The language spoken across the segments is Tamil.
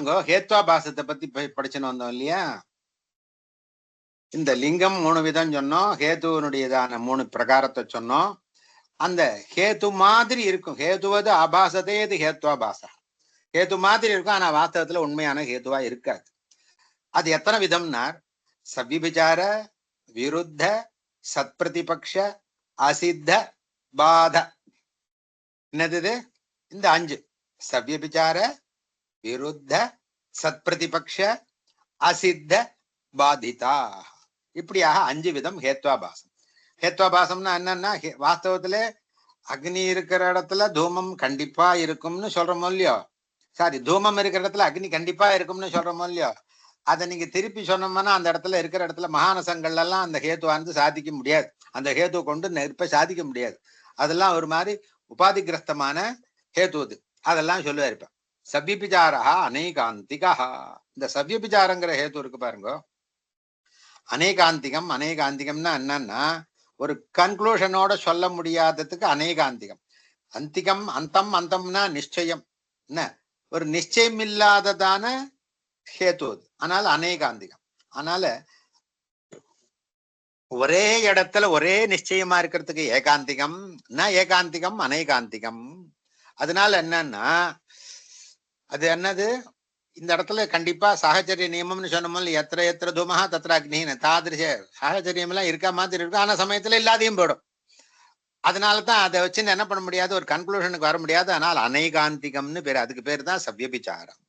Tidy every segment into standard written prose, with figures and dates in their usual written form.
பாருங்க, ஹேத்வாபாசத்தை பத்தி படிச்சுன்னு வந்தோம் இல்லையா? இந்த லிங்கம் 3 விதம் சொன்னோம், ஹேதுவனுடையதான 3 பிரகாரத்தை சொன்னோம். அந்த ஹேது மாதிரி இருக்கும். ஹேதுவது ஆபாசதே, இது ஹேத்வாபாசா. ஹேது மாதிரி இருக்கும், ஆனா வாஸ்தவத்துல உண்மையான ஹேதுவா இருக்காது. அது எத்தனை விதம்னா, சவ்விபிச்சார, விருத்த, சத்பிரதிபக்ஷ, அசித்த, பாத. என்னது இந்த 5? சவ்விபிச்சார, விருத்த, சத்பிரதிபக்ஷ, அசித்த, பாதிதா. இப்படியாக 5 விதம் ஹேத்வாபாசம். ஹேத்வாபாசம்னா என்னன்னா, வாஸ்தவத்துல அக்னி இருக்கிற இடத்துல தூமம் கண்டிப்பா இருக்கும்னு சொல்றோமோ இல்லையோ? சாரி, தூமம் இருக்கிற இடத்துல அக்னி கண்டிப்பா இருக்கும்னு சொல்றோமோ இல்லையோ? அதை நீங்க திருப்பி சொன்னோம்னா அந்த இடத்துல இருக்கிற இடத்துல மகானசங்கள்ல எல்லாம் அந்த ஹேத்துவானது சாதிக்க முடியாது. அந்த ஹேத்து கொண்டு நெருப்ப சாதிக்க முடியாது. அதெல்லாம் ஒரு மாதிரி உபாதிகிரஸ்தமான ஹேத்துவது. அதெல்லாம் சொல்லுவார். இப்ப சவ்யபிச்சாரா அநேகாந்திகா. இந்த சவ்யபிச்சாரங்கிற ஹேத்து இருக்கு பாருங்க, அநேகாந்திகம். அநேகாந்திகம்னா என்னன்னா, ஒரு கன்க்ளூஷனோட சொல்ல முடியாததுக்கு அநேகாந்திகம். அந்திகம், அந்தம். அந்தம்னா நிச்சயம், என்ன, ஒரு நிச்சயம் இல்லாததான ஹேத்து அது. அதனால அநேகாந்திகம். அதனால ஒரே இடத்துல ஒரே நிச்சயமா இருக்கிறதுக்கு ஏகாந்திகம், ஏகாந்திகம் அநேகாந்திகம். அதனால என்னன்னா, அது என்னது, இந்த இடத்துல கண்டிப்பா சாகச்சரிய நியமம்னு சொன்னோம், எத்திர எத்திர தூமஹா தத்திர அக்னின்னு தாதிருஷ சாகச்சரியம் எல்லாம் இருக்க மாதிரி இருக்கும், ஆனா சமயத்துல இல்லாதையும் போயிடும். அதனாலதான் அதை வச்சு என்ன பண்ண முடியாது, ஒரு கன்க்ளூஷனுக்கு வர முடியாது. ஆனால் அநேகாந்திகம்னு பேரு. அதுக்கு பேர் தான் சவ்யபிச்சாரம்.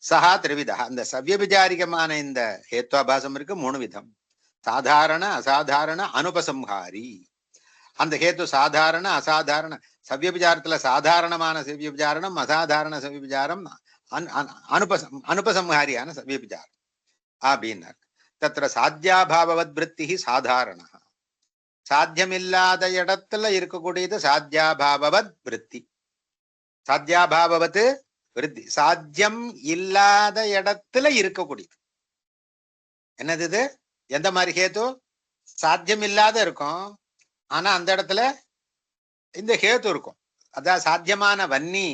சஹா திரிவிதா. அந்த சவ்யபிச்சாரிகமான இந்த ஹேத்வாபாசம் இருக்கு 3 விதம். சாதாரண, அசாதாரண, அனுபசம்ஹாரி. அந்த ஹேத்து சாதாரண, அசாதாரண. சவ்யபிச்சாரத்துல சாதாரணமான சவ்யபிச்சாரணம், அசாதாரண சவ்யபிச்சாரம், அனுபசம்ஹாரியான சவ்யபிச்சாரம் அப்படின்னார். தத்திர சாத்தியாபாவவத் விருத்தி சாதாரண. சாத்தியமில்லாத இடத்துல இருக்கக்கூடியது சாத்தியாபாவவத் விருத்தி. சாத்தியாபாவவத் விருத்தி, சாத்தியம் இல்லாத இடத்துல இருக்கக்கூடியது. என்னது இது? எந்த மாதிரி ஹேத்து? சாத்தியம் இல்லாத இருக்கும், ஆனா அந்த இடத்துல இந்த ஹேத்து இருக்கும். அதான் சாத்தியமான வன்னி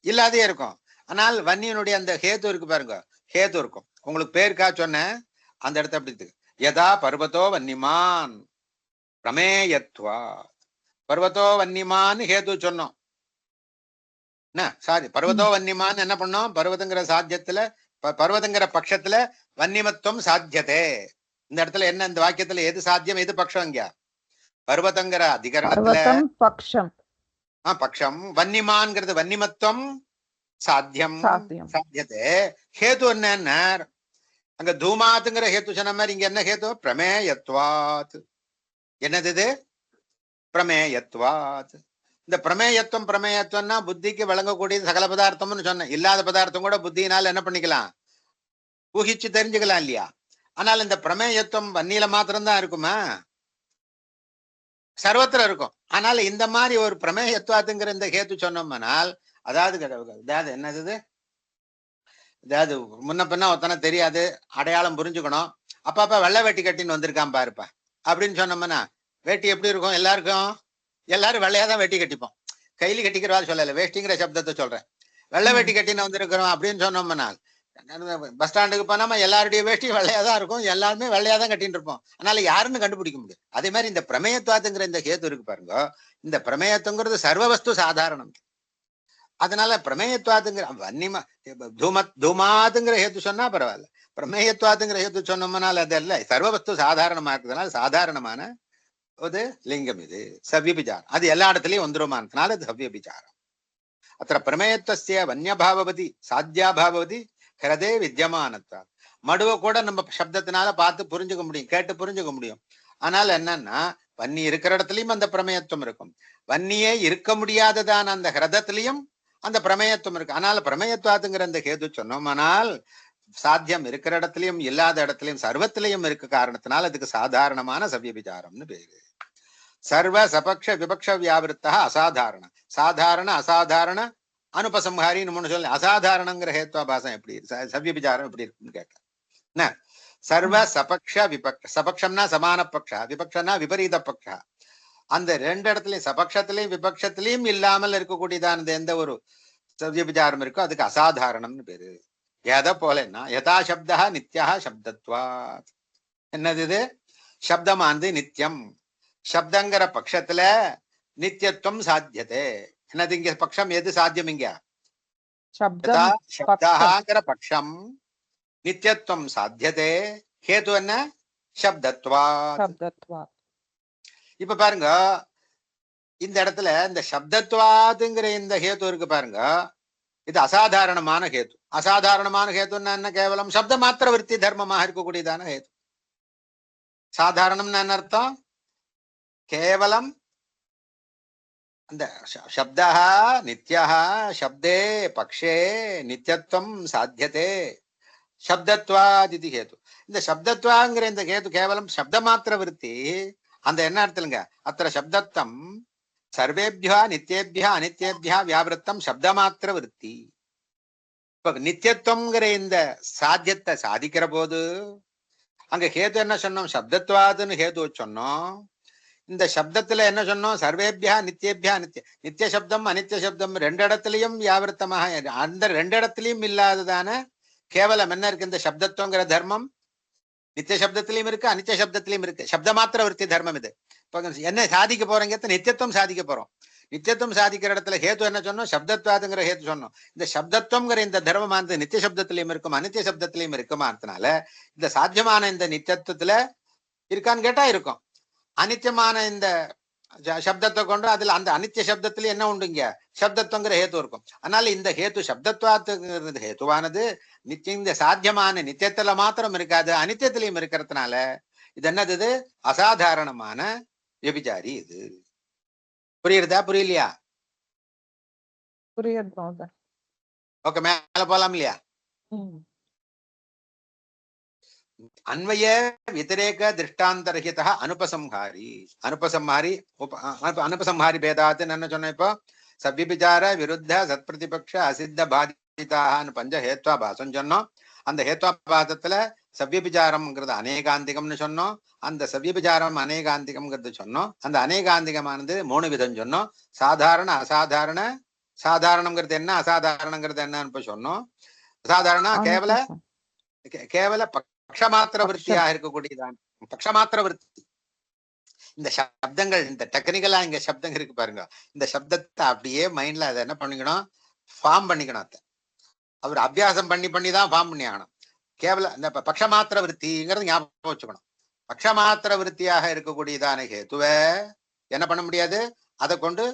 இல்லாதே இருக்கும், ஆனால் வன்னியனுடைய அந்த ஹேத்து இருக்கு பாருங்க, ஹேத்து இருக்கும். உங்களுக்கு பேருக்கா சொன்ன அந்த இடத்த அப்படி யதா பர்வதோ வன்னிமான் பிரமேயத்வா. பர்வதோ வன்னிமான்னு ஹேத்து சொன்னோம். என்ன சாரி, பர்வதோ வன்னிமான்னு என்ன பண்ணோம்? பர்வதங்கிற சாத்தியத்துல, பர்வதங்கிற பட்சத்துல வன்னிமத்துவம் சாத்தியதே. இந்த இடத்துல என்ன, இந்த வாக்கியத்துல எது சாத்தியம், எது பட்சம்? இங்க பர்வதங்கிற அதிகரணத்துல பட்சம், பட்சம். வன்னிமான்ங்கிறது வன்னிமத்துவம் சாத்தியம், சாத்தியதே. ஹேது என்ன? அங்க தூமாத்துங்கிற ஹேத்து சொன்ன மாதிரி இங்க என்ன ஹேத்து? பிரமேயத்வாத். என்னது இது? பிரமேயத்வாத். இந்த பிரமேயத்துவம், பிரமேயத்துவம்னா புத்திக்கு வழங்கக்கூடியது சகல பதார்த்தம்னு சொன்னேன். இல்லாத பதார்த்தம் கூட புத்தியினால் என்ன பண்ணிக்கலாம், ஊகிச்சு தெரிஞ்சுக்கலாம் இல்லையா? ஆனால் இந்த பிரமேயத்துவம் வன்னியில மாத்திரம்தான் இருக்குமா? சர்வத்திர இருக்கும். ஆனால் இந்த மாதிரி ஒரு பிரமேயத்துவாத்துங்கிற இந்த ஹேத்து சொன்னோம்னால், அதாவது என்னது, அதாவது முன்ன பின்ன ஒருத்தனை தெரியாது, அடையாளம் புரிஞ்சுக்கணும். அப்பப்ப வெள்ளை வேட்டி கட்டின்னு வந்திருக்கான் பாருப்பா அப்படின்னு சொன்னோம்னா, வேட்டி எப்படி இருக்கும்? எல்லாரும் வெள்ளையாதான் வேட்டி கட்டிப்போம். கையில கட்டிக்கிறவா சொல்லல, வேஷ்டிங்கிற சப்தத்தை சொல்றேன். வெள்ளை வேட்டி கட்டின்னு வந்திருக்கிறோம் அப்படின்னு சொன்னோம்னா, பஸ் ஸ்டாண்டுக்கு போனாம எல்லாருடைய வேஷ்டியும் வெள்ளையாதான் இருக்கும், எல்லாருமே வெள்ளையாதான் கட்டின்னு இருப்போம். அதனால யாருன்னு கண்டுபிடிக்க முடியும். அதே மாதிரி இந்த பிரமேயத்துவாத்துங்கிற இந்த ஹேத்து இருக்கு பாருங்க, இந்த பிரமேயத்துங்கிறது சர்வ வஸ்து சாதாரணம். அதனால பிரமேயத்துவாத்துங்கிற வன்னிமா தூமாத்துங்கிற ஹேத்து சொன்னா பரவாயில்ல, பிரமேயத்துவாத்துங்கிற ஹேத்து சொன்னோம்னால அதல்ல, சர்வ வஸ்து சாதாரணமா இருக்கிறதுனால சாதாரணமான ஒரு லிங்கம் இது சவ்யபிச்சாரம். அது எல்லா இடத்துலயும் வந்துருமானதுனால அது சவ்யபிச்சாரம். அத்த பிரமேயத்துவ வன்யபாவதி சாத்தியாபாவதி ஹிருதே வித்யமானத்வா. மடுவை கூட நம்ம சப்தத்தினால பார்த்து புரிஞ்சுக்க முடியும், கேட்டு புரிஞ்சுக்க முடியும். ஆனால் என்னன்னா, வன்னி இருக்கிற இடத்துலயும் அந்த பிரமேயத்துவம் இருக்கும், வன்னியே இருக்க முடியாததான அந்த ஹிருதத்திலையும் அந்த பிரமேயத்துவம் இருக்கு. அதனால பிரமேயத்துவாத்துங்கிற அந்த ஹேது சொன்னோம்னால், சாத்தியம் இருக்கிற இடத்துலயும் இல்லாத இடத்துலயும் சர்வத்திலையும் இருக்க காரணத்தினால் அதுக்கு சாதாரணமான சவ்யபிச்சாரம்னு பேரு. சர்வ சபக்ஷ விபக்ஷ வியாவிருத்தா அசாதாரண. சாதாரண, அசாதாரண, அனுபசம்ஹாரின்னு 3 சொல்லி, அசாதாரணங்கிற ஹேத்வாபாசம் எப்படி, சவ்யபிச்சாரம் எப்படி இருக்குன்னு கேட்கலாம். என்ன சர்வ சபக்ஷ விபக்ஷ. சபக்ஷம்னா சமான பக்ஷ, விபக்ஷனா விபரீத பக்ஷ. அந்த 2 இடத்துலயும் சபக்ஷத்திலையும் விபக்ஷத்திலையும் இல்லாமல் இருக்கக்கூடியதானது எந்த ஒரு விபச்சாரம் இருக்கோ அதுக்கு அசாதாரணம்னு பேரு. எதை போலன்னா யதா சப்தா நித்யா சப்தத்வா. என்னது இது? சப்தமானது நித்தியம். சப்தங்கிற பட்சத்துல நித்தியத்துவம் சாத்தியதே. என்னது இங்க பட்சம் எது சாத்தியம்? இங்க யதா சப்தாங்கிற பட்சம் நித்தியத்துவம் சாத்தியதே. ஹேது என்ன? சப்தத்வாத். இப்ப பாருங்க, இந்த இடத்துல இந்த சப்தத்வாதுங்கிற இந்த ஹேத்து இருக்கு பாருங்க, இது அசாதாரணமான ஹேத்து. அசாதாரணமான ஹேத்துன்னா என்ன? கேவலம் சப்த மாத்திர விற்பி தர்மமாக இருக்கக்கூடியதான ஹேத்து. சாதாரணம்னு என்ன அர்த்தம்? கேவலம் அந்த சப்தா நித்யா சப்தே பக்ஷே நித்தியத்துவம் சாத்தியதே சப்தத்வாதிதி ஹேத்து. இந்த சப்தத்வாங்கிற இந்த ஹேத்து கேவலம் சப்த மாத்திர விற்பி. அந்த என்ன அர்த்தம்ங்க? அத்திர சப்தத்தம் சர்வேபியா நித்தியேபியா அனித்யேபியா வியாவிருத்தம் சப்த மாத்திர விற்பி. இப்ப நித்தியத்துவங்கிற இந்த சாத்தியத்தை சாதிக்கிற போது அங்க ஹேது என்ன சொன்னோம்? சப்தத்வாதுன்னு ஹேது சொன்னோம். இந்த சப்தத்துல என்ன சொன்னோம்? சர்வேபியா நித்தியேபியா நித்திய சப்தம் அனித்திய சப்தம் ரெண்டு இடத்துலயும் வியாவிருத்தமாக, அந்த ரெண்டு இடத்துலயும் இல்லாததான கேவலம் என்ன இருக்கு? இந்த சப்தத்துவங்கிற தர்மம் நித்திய சப்தத்திலையும் இருக்கு அனித்திய சப்தத்திலையும் இருக்கு. சப்த மாத்திர விற்பி தர்மம் இது. இப்ப என்ன சாதிக்க போறோங்க? நித்தியத்துவம் சாதிக்க போறோம். நித்தியத்துவம் சாதிக்கிற இடத்துல ஹேத்து என்ன சொன்னோம்? சப்தத்வாதுங்கிற ஹேத்து சொன்னோம். இந்த சப்தத்துவங்கிற இந்த தர்மமானது நித்திய சப்தத்திலையும் இருக்கும் அனித்திய சப்தத்திலையும் இருக்குமானதுனால இந்த சாத்தியமான இந்த நித்தியத்துவத்துல இருக்கான்னு கேட்டா இருக்கும். அனித்தியமான இந்த சப்தத்தை கொண்டு அதுல அந்த அனித்திய சப்தத்துல என்ன உண்டுங்க? சப்தத்துவங்கிற ஹேத்து இருக்கும். அதனால இந்த ஹேத்து சப்தத்வாத்துங்கிறது ஹேத்துவானது நித்திய இந்த சாத்தியமான நித்தியத்துல மாத்திரம் இருக்காது, அனித்தியத்திலையும் இருக்கிறதுனால இது என்னது? இது அசாதாரணமான விபச்சாரி. இது புரியுறதா? புரியலையா? புரியுது. ஓகே, மேல போலாம் இல்லையா? அன்வய விதிரேக திருஷ்டாந்தரஹித அனுபசம்ஹாரி. அனுபசம்ஹாரி அனுபசம்ஹாரி பேதாத்து என்ன சொன்ன? இப்போ சவ்விபிச்சார விருத்த சத்பிரதிபக்ஷ அசித்த பாதிதான்னு பஞ்ச ஹேத்வாபாசம் சொன்னோம். அந்த ஹேத்வாபாசத்துல சவ்விபிச்சாரம்ங்கிறது அநேகாந்திகம்னு சொன்னோம். அந்த சவ்விபிச்சாரம் அநேகாந்திகம்ங்கிறது சொன்னோம். அந்த அநேகாந்திகமானது 3 விதம் சொன்னோம். சாதாரண அசாதாரண. சாதாரணங்கிறது என்ன, அசாதாரணங்கிறது என்னன்னு இப்ப சொன்னோம். அசாதாரண கேவல பக்ஷமாத்திர விற்த்தியாக இருக்கக்கூடியதான் பக்ஷமாத்திர விற்பி. இந்த சப்தங்கள் இந்த டெக்னிக்கலா இங்க சப்தங்கள் இருக்கு பாருங்க, இந்த சப்தத்தை அப்படியே மைண்ட்ல அதை என்ன பண்ணிக்கணும்? ஃபார்ம் பண்ணிக்கணும். அதை அவர் அபியாசம் பண்ணிதான் ஃபார்ம் பண்ணி ஆகணும். கேவல இந்த பக்ஷமாத்திர விற்த்திங்கிறது ஞாபகம் வச்சுக்கணும். பக்ஷமாத்திர விற்த்தியாக இருக்கக்கூடியதான ஹேத்துவை என்ன பண்ண முடியாது? அதை கொண்டு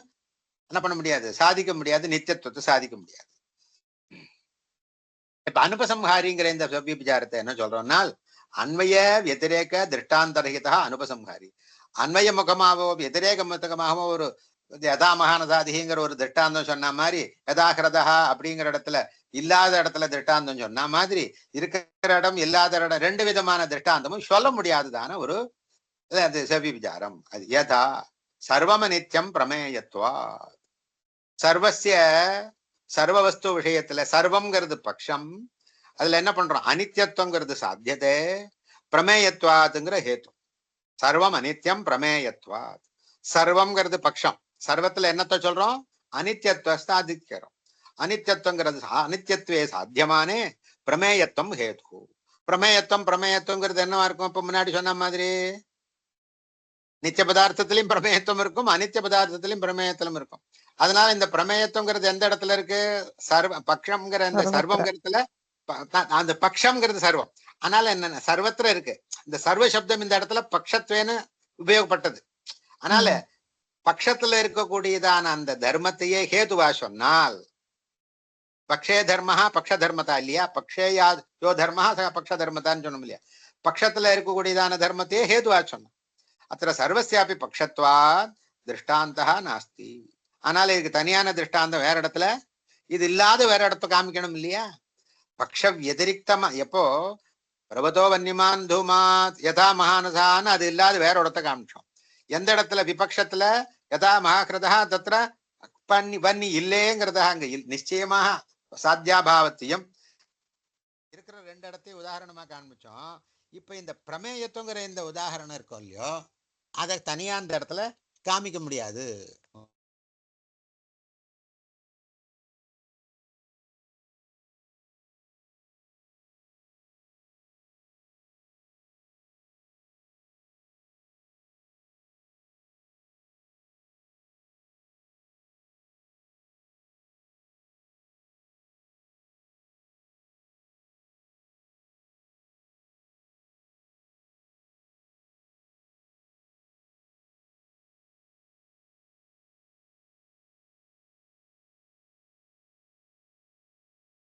என்ன பண்ண முடியாது? சாதிக்க முடியாது. நித்தியத்துவத்தை சாதிக்க முடியாது. இப்ப அனுபசம்ஹாரிங்கிற இந்த விபச்சாரத்தை என்ன சொல்றோம்னால் அன்வய வத்திரேக திருஷ்டாந்தரகிதா அனுபசம்ஹாரி. அன்வய முகமாகவோ வத்திரேக முகமாகவோ ஒரு யதா மகானதாதிங்கிற ஒரு திருஷ்டாந்தம் சொன்ன மாதிரி, யதாகிரதா அப்படிங்கிற இடத்துல இல்லாத இடத்துல திருஷ்டாந்தம் சொன்ன மாதிரி, இருக்கிற இடம் இல்லாத இடம் ரெண்டு விதமான திருஷ்டாந்தமும் சொல்ல முடியாததான ஒரு விபச்சாரம். அது யதா சர்வம நித்தியம் பிரமேயத்வா. சர்வசிய சர்வ வஸ்து விஷயத்துல சர்வம்ங்கிறது பட்சம். அதுல என்ன பண்றோம்? அனித்தியத்துவங்கிறது சாத்தியதே, பிரமேயத்வாதுங்கிற ஹேத்து. சர்வம் அனித்தியம் பிரமேயத்வாத். சர்வம்ங்கிறது பட்சம். சர்வத்துல என்னத்தை சொல்றோம்? அனித்தியத்துவ சாதிக்கிறோம். அனித்தியத்துவங்கிறது அனித்தியத்துவே சாத்தியமானே பிரமேயத்துவம் ஹேத்து. பிரமேயத்துவங்கிறது என்னவா இருக்கும்? இப்ப முன்னாடி சொன்ன மாதிரி நித்திய பதார்த்தத்திலையும் பிரமேயத்துவம் இருக்கும், அனித்திய பதார்த்தத்திலையும் பிரமேயத்திலும் இருக்கும். அதனால இந்த பிரமேயத்துவங்கிறது எந்த இடத்துல இருக்கு? சர்வ பக்ஷம்ங்கிற இந்த சர்வம்ங்கிறதுல அந்த பக்ஷம்ங்கிறது சர்வம். அதனால என்னென்ன சர்வத்திர இருக்கு. இந்த சர்வ சப்தம் இந்த இடத்துல பக்ஷத்வேன்னு உபயோகப்பட்டது. அதனால பக்ஷத்துல இருக்கக்கூடியதான அந்த தர்மத்தையே ஹேதுவா சொன்னால் பக்ஷே தர்மஹா பக்ஷ தர்மதா இல்லையா? பக்ஷே யோ தர்மஹா பக்ஷ தர்மதான்னு சொன்னோம் இல்லையா? பக்ஷத்துல இருக்கக்கூடியதான தர்மத்தையே ஹேதுவா சொன்னோம். அத்த சர்வசியாபி பக்ஷத்வா திருஷ்டாந்தா நாஸ்தி. ஆனால் இதுக்கு தனியான திருஷ்டாந்தம் வேற இடத்துல இது இல்லாத வேற இடத்த காமிக்கணும் இல்லையா? பக்ஷ வதிரிக்தமா எப்போ பிரபதோ வன்னிமான் தூமாத் யதா மகானதான்னு அது இல்லாத வேற இடத்த காமிச்சோம். எந்த இடத்துல விபக்ஷத்துல யதா மகாகிருதா தத்திர வன்னி இல்லேங்கிறதா அங்க நிச்சயமாக சாத்தியாபாவத்தையும் இருக்கிற ரெண்டு இடத்தையும் உதாரணமா காண்பிச்சோம். இப்ப இந்த பிரமேயத்துவங்கிற இந்த உதாரணம் இருக்கும் இல்லையோ, அதை தனியா அந்த இடத்துல காமிக்க முடியாது.